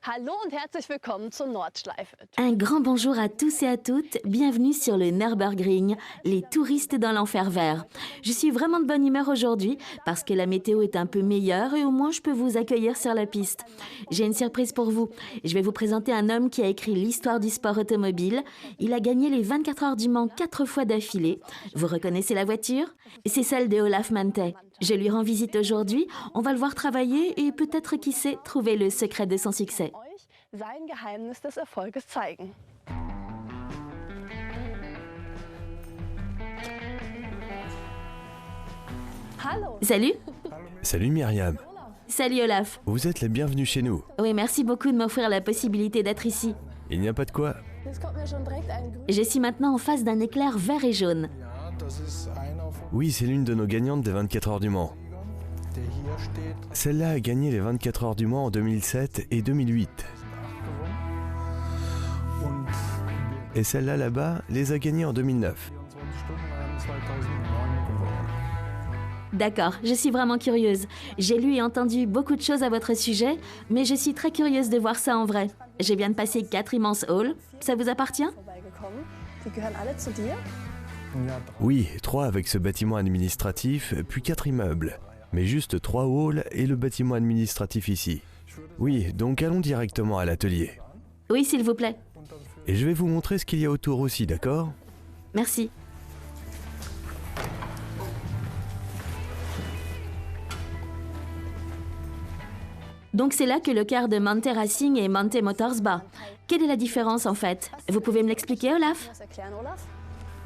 Hallo und herzlich willkommen zur Nordschleife. Un grand bonjour à tous et à toutes, bienvenue sur le Nürburgring, les touristes dans l'enfer vert. Je suis vraiment de bonne humeur aujourd'hui parce que la météo est un peu meilleure et au moins je peux vous accueillir sur la piste. J'ai une surprise pour vous. Je vais vous présenter un homme qui a écrit l'histoire du sport automobile. Il a gagné les 24 heures du Mans 4 fois d'affilée. Vous reconnaissez la voiture? C'est celle de Olaf Mante. Je lui rends visite aujourd'hui, on va le voir travailler et peut-être, qui sait, trouver le secret de son succès. Euch sein Geheimnis des Erfolges zeigen. Hallo. Salut. Salut Myriam, Salut Olaf. vous êtes la bienvenue chez nous. Oui, merci beaucoup de m'offrir la possibilité d'être ici. Il n'y a pas de quoi. Jetzt kommt mir schon direkt ein grün. Je suis maintenant en face d'un éclair vert et jaune. Oui, c'est l'une de nos gagnantes des 24 heures du Mans. Celle-là a gagné les 24 heures du Mans en 2007 et 2008. Et celle-là là-bas les a gagnées en 2009. D'accord, je suis vraiment curieuse. J'ai lu et entendu beaucoup de choses à votre sujet, mais je suis très curieuse de voir ça en vrai. Je viens de passer 4 immenses halls. Ça vous appartient? Vorbeigekommen. Die gehören alle zu dir. Oui, 3 avec ce bâtiment administratif, puis 4 immeubles. Mais juste 3 halls et le bâtiment administratif ici. Oui, donc allons directement à l'atelier. Oui, s'il vous plaît. Et je vais vous montrer ce qu'il y a autour aussi, d'accord? Merci. Donc c'est là que le cœur de Mante Racing et Mante Motors bat. Quelle est la différence en fait? Vous pouvez me l'expliquer, Olaf? Das erklären, Olaf?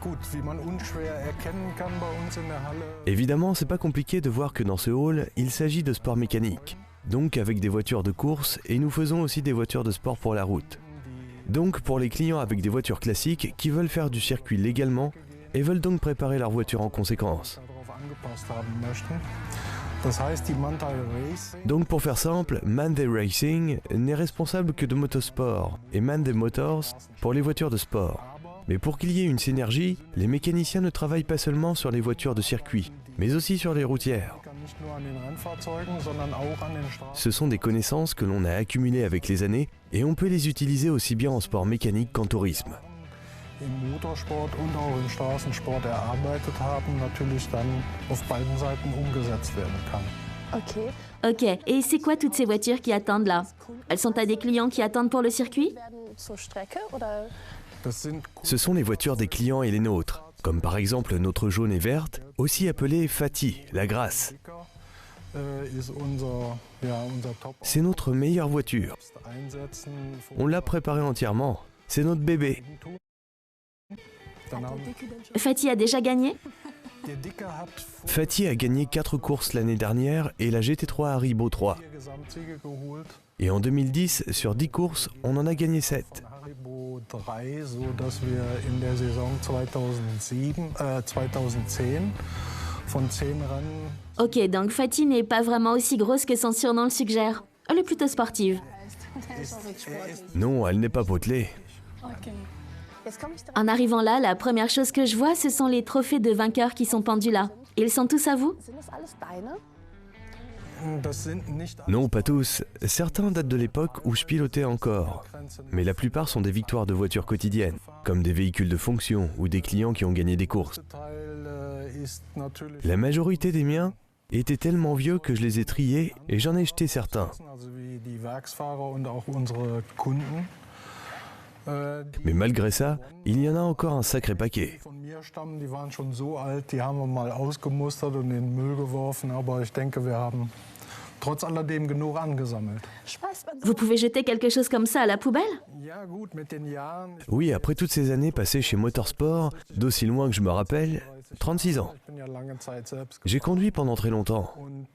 Gut, wie man unschwer erkennen kann bei uns in der Halle. Évidemment, c'est pas compliqué de voir que dans ce hall, il s'agit de sport mécanique. Donc avec des voitures de course, et nous faisons aussi des voitures de sport pour la route. Donc pour les clients avec des voitures classiques qui veulent faire du circuit légalement et veulent donc préparer leur voiture en conséquence. Darauf angepasst haben möchten. Das heißt, die Mantai Racing Donc pour faire simple, Mande Racing n'est responsable que de motosport et Mande Motors pour les voitures de sport. Mais pour qu'il y ait une synergie, les mécaniciens ne travaillent pas seulement sur les voitures de circuit, mais aussi sur les routières. kann nicht nur an den Rennfahrzeugen, sondern auch an den Straßen. Ce sont des connaissances que l'on a accumulées avec les années et on peut les utiliser aussi bien en sport mécanique qu'en tourisme. Im Motorsport und auch im Straßensport erarbeitet haben, natürlich dann auf beiden Seiten umgesetzt werden kann. Okay. Ok, et c'est quoi toutes ces voitures qui attendent là? Elles sont à des clients qui attendent pour le circuit? Werden zur Strecke oder Das sind Ce sont les voitures des clients et les nôtres, comme par exemple notre jaune et verte, aussi appelée Fatih, la Grâce. ist unser Top C'est notre meilleure voiture. einsetzen. On l'a préparée entièrement. C'est notre bébé. Dann haben Fatih a déjà gagné? der Dicke hat Fatih a gagné 4 courses l'année dernière et la GT3 Haribo 3. 4 Gesamtsiege geholt. Et en 2010, sur 10 courses, on en a gagné 7. Haribo 3, so dass wir in der Saison 2010 von 10 Rennen Ok, donc Fatih n'est pas vraiment aussi grosse que son surnom le suggère. Elle est plutôt sportive. Non, elle n'est pas potelée. okay. Jetzt komme ich da. En arrivant là, la première chose que je vois, ce sont les trophées de vainqueurs qui sont pendus là. Ils sont tous à vous? Sind das alles deine? Das sind nicht Non, pas tous. Certains datent de l'époque où je pilotais encore. Mais la plupart sont des victoires de voitures quotidiennes, comme des véhicules de fonction ou des clients qui ont gagné des courses. Teil ist natürlich La majorité des miens étaient tellement vieux que je les ai triés et j'en ai jeté certains. also wie die Werksfahrer und auch unsere Kunden. Mais malgré ça, il y en a encore un sacré paquet. Von mir stammen, die waren schon so alt, die haben wir mal ausgemustert und in den Müll geworfen, aber ich denke, wir haben trotz alledem genug angesammelt. Schmeißt man Vous pouvez jeter quelque chose comme ça à la poubelle? Ja gut, mit den Jahren, Oui, après toutes ces années passées chez Motorsport, d'aussi loin que je me rappelle, 36 ans. ich bin ja lange Zeit selbst J'ai conduit pendant très longtemps. und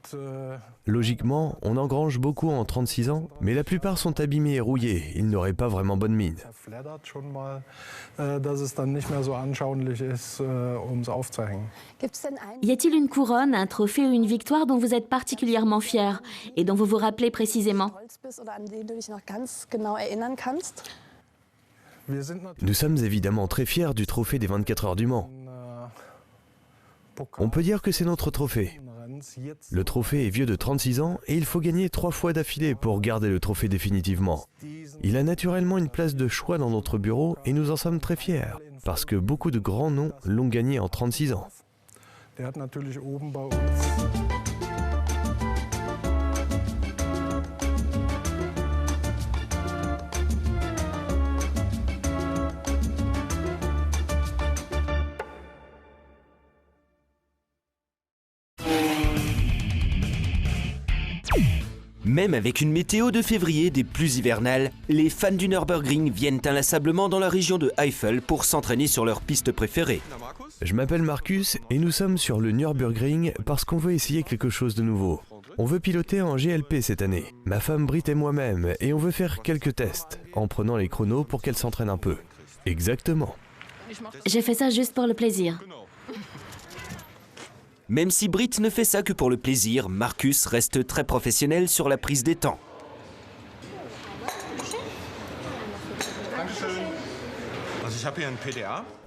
Logiquement, on engrange beaucoup en 36 ans, mais la plupart sont abîmés et rouillés, ils n'auraient pas vraiment bonne mine. zerfleddert schon mal, dass es dann nicht mehr so anschaulich ist, um es aufzuhängen. Gibt's denn einen? Y a-t-il une couronne, un trophée ou une victoire dont vous êtes particulièrement fier et dont vous vous rappelez précisément? Stolz bist oder an den du dich noch ganz genau erinnern kannst? Wir sind natürlich Nous sommes évidemment très fiers du trophée des 24 heures du Mans. Pokal On peut dire que c'est notre trophée. Rennen Le trophée est vieux de 36 ans et il faut gagner 3 fois d'affilée pour garder le trophée définitivement. Il a naturellement une place de choix dans notre bureau et nous en sommes très fiers, parce que beaucoup de grands noms l'ont gagné en 36 ans. Der hat natürlich oben bei uns. Même avec une météo de février des plus hivernales, les fans du Nürburgring viennent inlassablement dans la région de Eifel pour s'entraîner sur leur piste préférée. Je m'appelle Marcus et nous sommes sur le Nürburgring parce qu'on veut essayer quelque chose de nouveau. On veut piloter en GLP cette année, ma femme Britt et moi-même, et on veut faire quelques tests, en prenant les chronos pour qu'elle s'entraîne un peu. Exactement. J'ai fait ça juste pour le plaisir. Même si Britt ne fait ça que pour le plaisir, Marcus reste très professionnel sur la prise des temps.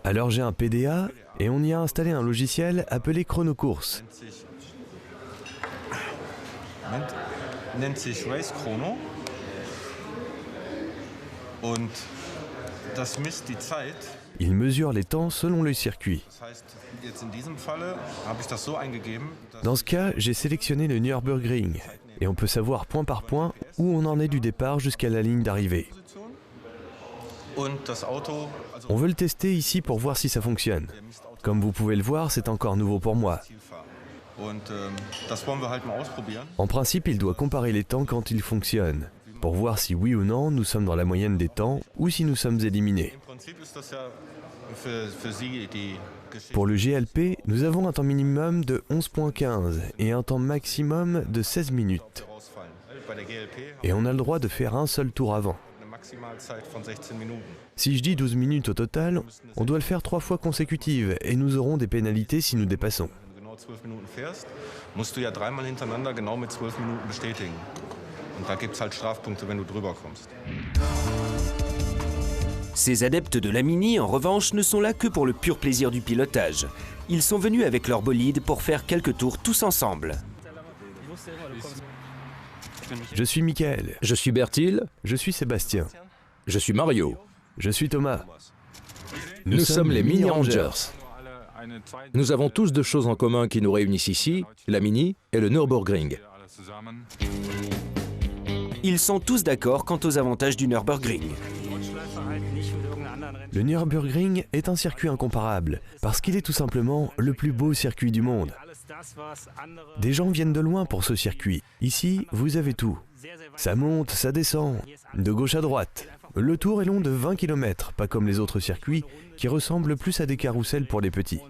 Alors j'ai un PDA et on y a installé un logiciel appelé Chronocourse. Nennt sich Race Chrono und das misst die Zeit. Il mesure les temps selon le circuit. Das heißt, jetzt in diesem Falle habe ich das so eingegeben. Dans ce cas, j'ai sélectionné le Nürburgring et on peut savoir point par point où on en est du départ jusqu'à la ligne d'arrivée. Und das Auto, also On veut le tester ici pour voir si ça fonctionne. Comme vous pouvez le voir, c'est encore nouveau pour moi. Zielfahrt. Und das wollen wir halt mal ausprobieren. En principe, il doit comparer les temps quand il fonctionne, pour voir si oui ou non nous sommes dans la moyenne des temps ou si nous sommes éliminés. Im Prinzip ist das ja für Sie die Geschichte. Pour le GLP, nous avons un temps minimum de 11.15 et un temps maximum de 16 minutes. Rausfallen. Bei der GLP Et on a le droit de faire un seul tour avant. eine Maximalzeit von 16 Minuten. Si je dis 12 minutes au total, on doit le faire 3 fois consécutives et nous aurons des pénalités si nous dépassons. Wenn du genau 12 Minuten fährst, musst du ja dreimal hintereinander genau mit 12 Minuten bestätigen. Und da gibt es halt Strafpunkte, wenn du drüber kommst. Ces adeptes de la Mini, en revanche, ne sont là que pour le pur plaisir du pilotage. Ils sont venus avec leur bolide pour faire quelques tours tous ensemble. Je suis Michael, Je suis Bertil, je suis Sébastien, je suis Mario. je suis Thomas. Nous sommes les Mini Rangers. Nous avons tous deux choses en commun qui nous réunissent ici, la Mini et le Nürburgring. Ils sont tous d'accord quant aux avantages du Nürburgring. Le Nürburgring est un circuit incomparable parce qu'il est tout simplement le plus beau circuit du monde. Des gens viennent de loin pour ce circuit. Ici, vous avez tout. Ça monte, ça descend, de gauche à droite. Le tour est long de 20 km, pas comme les autres circuits qui ressemblent plus à des carrousels pour les petits.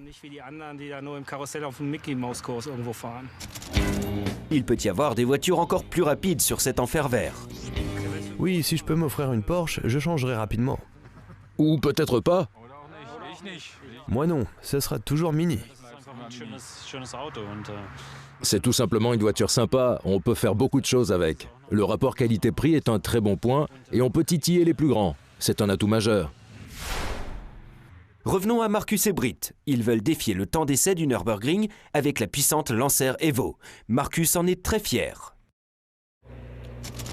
Il peut y avoir des voitures encore plus rapides sur cet enfer vert. Oui, si je peux m'offrir une Porsche, je changerai rapidement. Ou peut-être pas. Moi non, ce sera toujours Mini. C'est tout simplement une voiture sympa, on peut faire beaucoup de choses avec. Le rapport qualité-prix est un très bon point et on peut titiller les plus grands. C'est un atout majeur. Revenons à Marcus et Britt. Ils veulent défier le temps d'essai du Nürburgring avec la puissante Lancer Evo. Marcus en est très fier.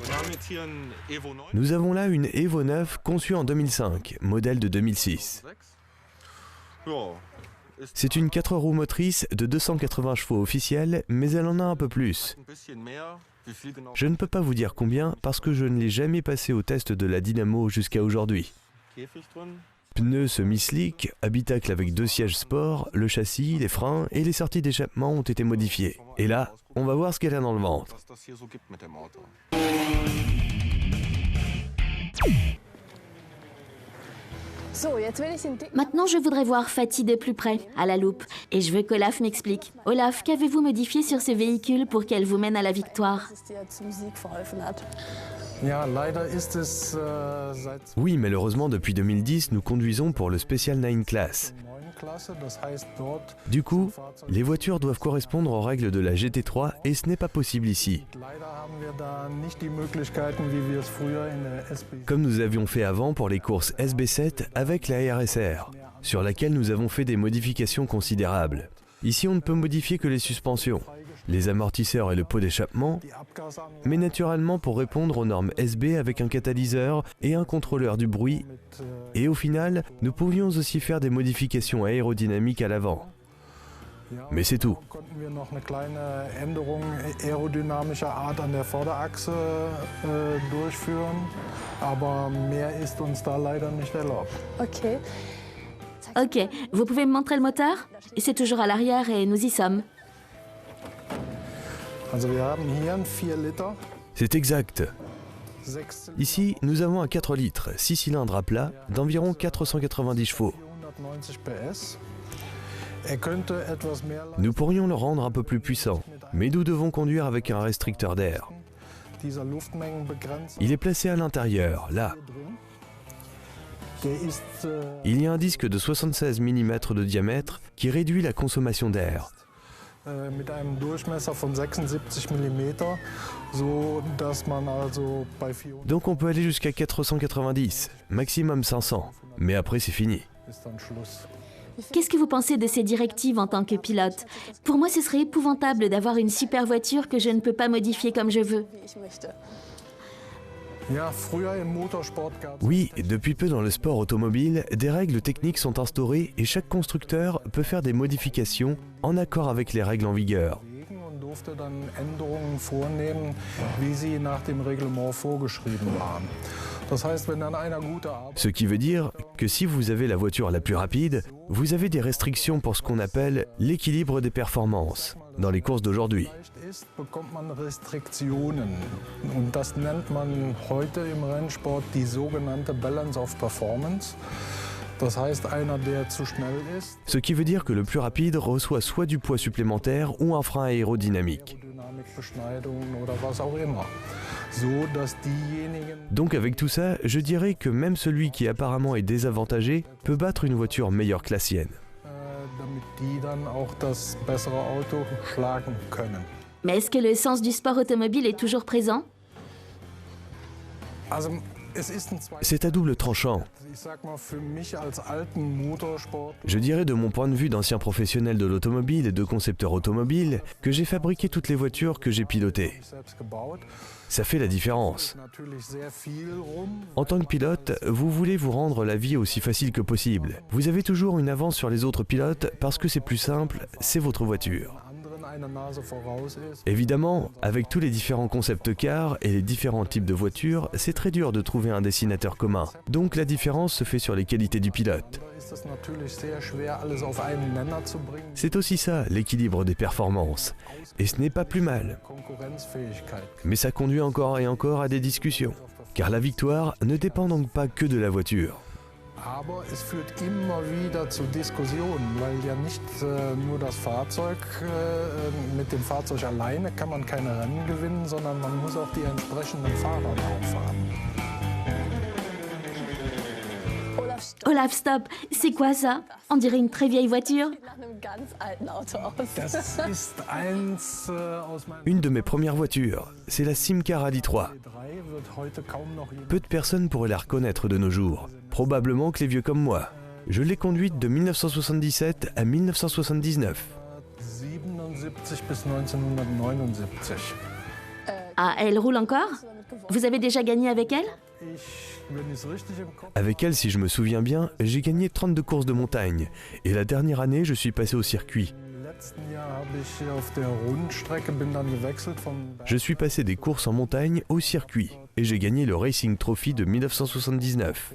Wir haben jetzt hier ein Evo 9. Nous avons là une Evo 9 conçue en 2005, modèle de 2006. Ja, C'est une 4 roues motrices de 280 chevaux officiels, mais elle en a un peu plus. ein bisschen mehr. Wie viel genau? Je ne peux pas vous dire combien parce que je ne l'ai jamais passé au test de la dynamo jusqu'à aujourd'hui. Käfig drin? Pneus semi-slick, habitacle avec 2 sièges sport, le châssis, les freins et les sorties d'échappement ont été modifiés. Et là, on va voir ce qu'elle a dans le ventre. Was das hier so gibt mit dem Auto. So, jetzt will ich den dicken... Maintenant, je voudrais voir Fatih de plus près, à la loupe. Et je veux qu'Olaf m'explique. Olaf, qu'avez-vous modifié sur ce véhicule pour qu'elle vous mène à la victoire? dass es dir zum Sieg verholfen hat. Ja, leider ist es seit Oui, malheureusement, depuis 2010, nous conduisons pour le Special 9 Class. der 9. Klasse. Das heißt, dort Du coup, les voitures doivent correspondre aux règles de la GT3 et ce n'est pas possible ici. leider haben wir da nicht die Möglichkeiten, wie wir es früher in der SB. Comme nous avions fait avant pour les courses SB7 avec la RSR, sur laquelle nous avons fait des modifications considérables. Ici, on ne peut modifier que les suspensions. les amortisseurs et le pot d'échappement, mais naturellement pour répondre aux normes SB avec un catalyseur et un contrôleur du bruit. Et au final, nous pouvions aussi faire des modifications aérodynamiques à l'avant. Mais c'est tout. Konnten wir noch eine kleine Änderung aerodynamischer Art an der Vorderachse durchführen, aber mehr ist uns da leider nicht erlaubt. Okay. Ok, vous pouvez me montrer le moteur? C'est toujours à l'arrière et nous y sommes. Also wir haben hier einen 4 Liter, C'est exact. 6 Ici, nous avons un 4 litres, 6 cylindres à plat, d'environ 490 chevaux. 490 PS. Er könnte etwas mehr Nous pourrions le rendre un peu plus puissant, mais nous devons conduire avec un restricteur d'air. dieser Luftmengenbegrenzer Il est placé à l'intérieur, là. der ist Il y a un disque de 76 mm de diamètre qui réduit la consommation d'air. mit einem Durchmesser von 76 mm, so dass man also bei 400 Donc on peut aller jusqu'à 490, maximum 500. Mais après c'est fini. ist dann Schluss. Qu'est-ce que vous pensez de ces directives en tant que pilote? Pour moi, ce serait épouvantable d'avoir une super voiture que je ne peux pas modifier comme je veux. Wie ich möchte. Ja, früher im Motorsport gab es Oui, depuis peu dans le sport automobile, des règles techniques sont instaurées et chaque constructeur peut faire des modifications en accord avec les règles en vigueur. und durfte dann Änderungen vornehmen, wie sie nach dem Reglement vorgeschrieben waren. Das heißt, wenn dann einer gute Arbeit Ce qui veut dire que si vous avez la voiture la plus rapide, vous avez des restrictions pour ce qu'on appelle l'équilibre des performances dans les courses d'aujourd'hui. ist, bekommt man Restriktionen. Und das nennt man heute im Rennsport die sogenannte Balance of Performance. Das heißt, einer, der zu schnell ist, Ce qui veut dire que le plus rapide reçoit soit du poids supplémentaire ou un frein aérodynamique. Dynamikbeschneidung oder was auch immer. So, dass diejenigen, Donc avec tout ça, je dirais que même celui qui apparemment est désavantagé peut battre une voiture meilleure que la sienne. damit die dann auch das bessere Auto schlagen können. Mais est-ce que le sens du sport automobile est toujours présent? Also, es ist ein Zwei. C'est à double tranchant. Ich sag mal, für mich als alten Motorsport Je dirais de mon point de vue d'ancien professionnel de l'automobile et de concepteur automobile que j'ai fabriqué toutes les voitures que j'ai pilotées. selbst gebaut. Ça fait la différence. Natürlich sehr viel rum. En tant que pilote, vous voulez vous rendre la vie aussi facile que possible. Vous avez toujours une avance sur les autres pilotes parce que c'est plus simple, c'est votre voiture. Anderen eine Nase voraus ist. Évidemment, avec tous les différents concepts cars et les différents types de voitures, c'est très dur de trouver un dessinateur commun. Donc la différence se fait sur les qualités du pilote. Da ist es natürlich sehr schwer, alles auf einen Nenner zu bringen. C'est aussi ça, l'équilibre des performances. Et ce n'est pas plus mal. Konkurrenzfähigkeit. Mais ça conduit encore et encore à des discussions. Car la victoire ne dépend donc pas que de la voiture. Aber es führt immer wieder zu Diskussionen, weil ja nicht nur das Fahrzeug, mit dem Fahrzeug alleine kann man keine Rennen gewinnen, sondern man muss auch die entsprechenden Fahrer drauf haben. Olaf Stopp Olaf, stop! C'est quoi ça? On dirait une très vieille voiture. sieht nach einem ganz alten Auto aus. Das ist eins aus meinem Une de mes premières voitures, c'est la Simca Rally 3. 3 wird heute kaum noch jemand. Peu de personnes pourraient la reconnaître de nos jours. Probablement que les vieux comme moi. Je l'ai conduite de 1977 à 1979. 77 bis 1979. Ah, elle roule encore? Vous avez déjà gagné avec elle? Wenn ich es richtig im Kopf Avec elle, si je me souviens bien, j'ai gagné 32 courses de montagne. Et la dernière année, je suis passé au circuit. im letzten Jahr habe ich auf der Rundstrecke bin dann gewechselt vom Je suis passé des courses en montagne au circuit. Et j'ai gagné le Racing Trophy de 1979.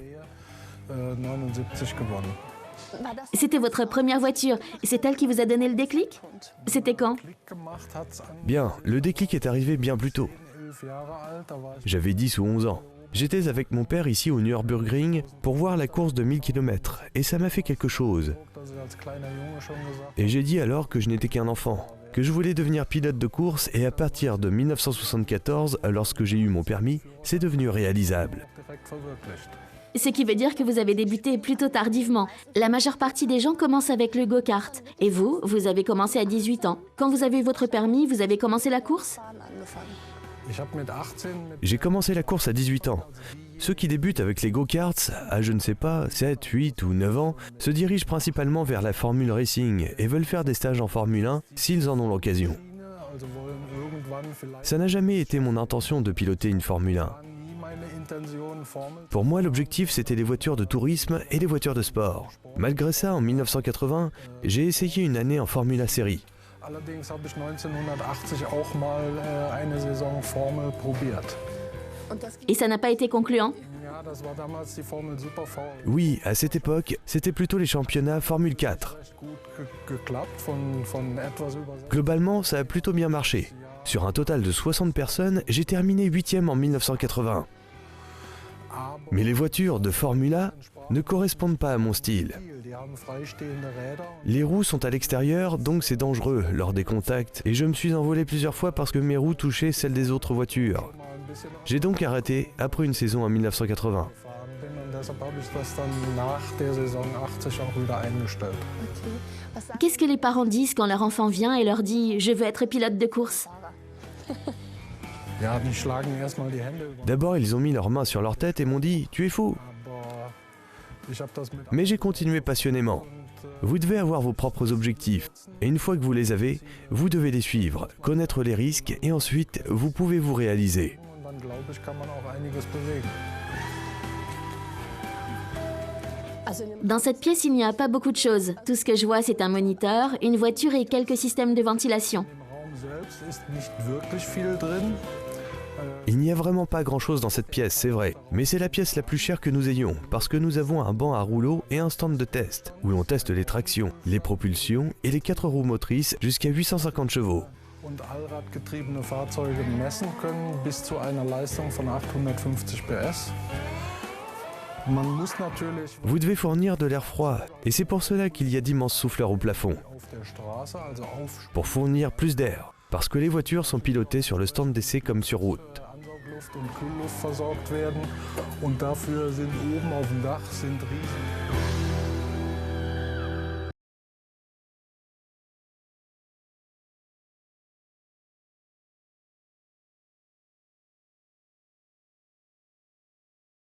79 gewonnen. War das C'était votre première voiture et c'est elle qui vous a donné le déclic? C'était quand? Klick gemacht hat's an Bien, le déclic est arrivé bien plus tôt. 11 Jahre alt, da war ich J'avais 10 ou 11 ans. J'étais avec mon père ici au Nürburgring pour voir la course de 1000 km. Et ça m'a fait quelque chose. dass ich als kleiner Junge schon gesagt Et j'ai dit alors que je n'étais qu'un enfant, que je voulais devenir pilote de course et à partir de 1974, lorsque j'ai eu mon permis, c'est devenu réalisable. direkt verwirklicht. Ce qui veut dire que vous avez débuté plutôt tardivement. La majeure partie des gens commencent avec le go-kart. Et vous, vous avez commencé à 18 ans. Quand vous avez eu votre permis, vous avez commencé la course? Fahren angefangen? Ich habe mit 18 mit J'ai commencé la course à 18 ans. Ceux qui débutent avec les go-karts, à je ne sais pas, 7, 8 ou 9 ans, se dirigent principalement vers la Formule Racing et veulent faire des stages en Formule 1 s'ils en ont l'occasion. also wollen irgendwann vielleicht Ça n'a jamais été mon intention de piloter une Formule 1. war nie meine Intention, Formel. Pour moi, l'objectif, c'était les voitures de tourisme et les voitures de sport. Malgré ça, en 1980, j'ai essayé une année en Formula Série. Allerdings habe ich 1980 auch mal eine Saison Formel probiert. Und das Et ça n'a pas été concluant? Ja, das war damals die Formel Super V. Oui, à cette époque, c'était plutôt les championnats Formule 4. Recht gut geklappt von etwas über Globalement, ça a plutôt bien marché. Sur un total de 60 personnes, j'ai terminé 8e en 1980. Mais les voitures de Formula ne correspondent pas à mon style. Die haben freistehende Räder. Les roues sont à l'extérieur, donc c'est dangereux lors des contacts, et je me suis envolé plusieurs fois parce que mes roues touchaient celles des autres voitures. Mal ein bisschen J'ai donc arrêté après une saison en 1980. gefahren bin und deshalb habe ich das dann nach der Saison 80 auch wieder eingestellt. okay. Was sagt Qu'est-ce que les parents disent quand leur enfant vient et leur dit « Je veux être pilote de course » ? Ja, die schlagen erstmal die Hände über. D'abord, ils ont mis leurs mains sur leur tête et m'ont dit « Tu es fou !» Aber ich habe das mit Mais j'ai continué passionnément. Vous devez avoir vos propres objectifs. Et une fois que vous les avez, vous devez les suivre, connaître les risques et ensuite, vous pouvez vous réaliser. und dann glaube ich, kann man auch einiges bewegen. also in dem Dans cette pièce, il n'y a pas beaucoup de choses. Tout ce que je vois, c'est un moniteur, une voiture et quelques systèmes de ventilation. Im Raum selbst ist nicht wirklich viel drin. Il n'y a vraiment pas grand-chose dans cette pièce, c'est vrai. Mais c'est la pièce la plus chère que nous ayons, parce que nous avons un banc à rouleau et un stand de test, où l'on teste les tractions, les propulsions et les 4 roues motrices jusqu'à 850 chevaux. Und allradgetriebene Fahrzeuge messen können bis zu einer Leistung von 850 PS. Man muss natürlich Vous devez fournir de l'air froid, et c'est pour cela qu'il y a d'immenses souffleurs au plafond, auf der Straße, also auf pour fournir plus d'air, parce que les voitures sont pilotées sur le stand d'essai comme sur route. Ansaugluft und Kühlluft versorgt werden. Und dafür sind oben auf dem Dach sind riesen